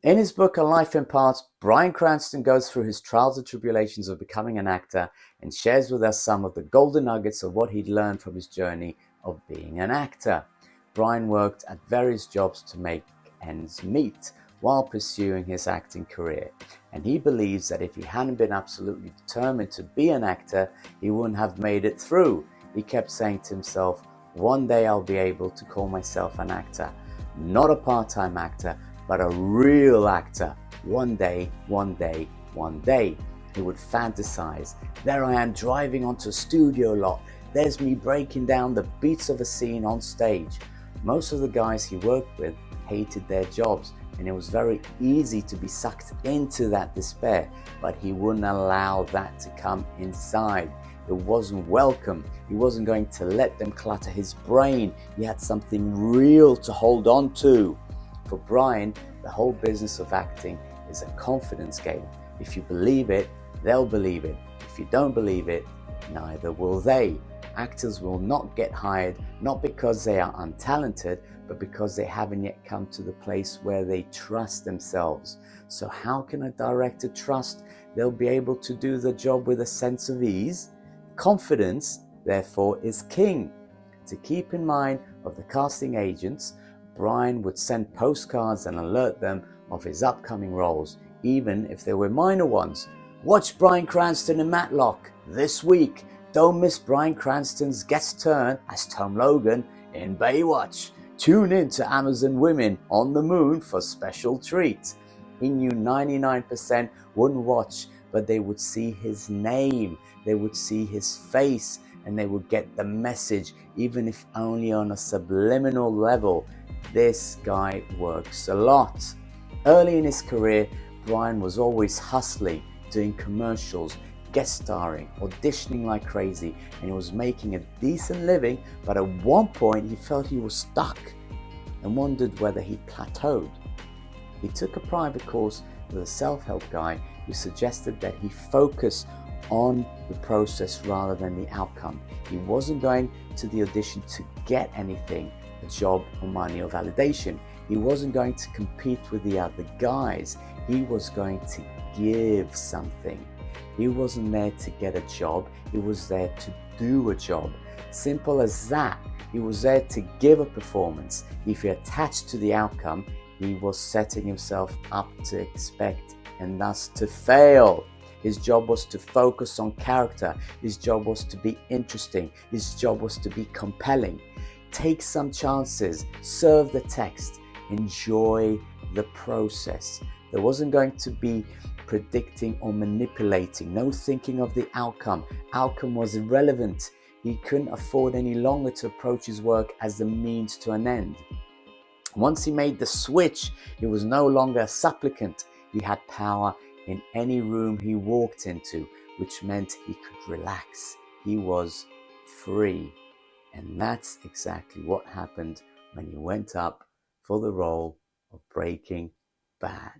In his book, A Life in Parts, Bryan Cranston goes through his trials and tribulations of becoming an actor and shares with us some of the golden nuggets of what he'd learned from his journey of being an actor. Bryan worked at various jobs to make ends meet while pursuing his acting career, and he believes that if he hadn't been absolutely determined to be an actor, he wouldn't have made it through. He kept saying to himself, one day I'll be able to call myself an actor, not a part-time actor, but a real actor. One day, one day, one day. He would fantasize. There I am driving onto a studio lot. There's me breaking down the beats of a scene on stage. Most of the guys he worked with hated their jobs, and it was very easy to be sucked into that despair, but he wouldn't allow that to come inside. It wasn't welcome. He wasn't going to let them clutter his brain. He had something real to hold on to. For Bryan, the whole business of acting is a confidence game. If you believe it, they'll believe it. If you don't believe it, neither will they. Actors will not get hired, not because they are untalented, but because they haven't yet come to the place where they trust themselves. So how can a director trust they'll be able to do the job with a sense of ease? Confidence, therefore, is king. To keep in mind of the casting agents, Bryan would send postcards and alert them of his upcoming roles, even if they were minor ones. Watch Bryan Cranston in Matlock this week. Don't miss Bryan Cranston's guest turn as Tom Logan in Baywatch. Tune in to Amazon Women on the Moon for special treats. He knew 99% wouldn't watch, but they would see his name, they would see his face, and they would get the message, even if only on a subliminal level. This guy works a lot. Early in his career, Bryan was always hustling, doing commercials, guest starring, auditioning like crazy, and he was making a decent living, but at one point he felt he was stuck and wondered whether he'd plateaued. He took a private course with a self-help guy who suggested that he focus on the process rather than the outcome. He wasn't going to the audition to get anything, a job or money or validation. He wasn't going to compete with the other guys. He was going to give something. He wasn't there to get a job. He was there to do a job. Simple as that. He was there to give a performance. If he attached to the outcome, he was setting himself up to expect and thus to fail. His job was to focus on character. His job was to be interesting. His job was to be compelling. Take some chances. Serve the text. Enjoy the process. There wasn't going to be predicting or manipulating. No thinking of the outcome. Outcome was irrelevant. He couldn't afford any longer to approach his work as the means to an end. Once he made the switch, he was no longer a supplicant. He had power in any room he walked into, which meant he could relax. He was free. And that's exactly what happened when he went up for the role of Breaking Bad.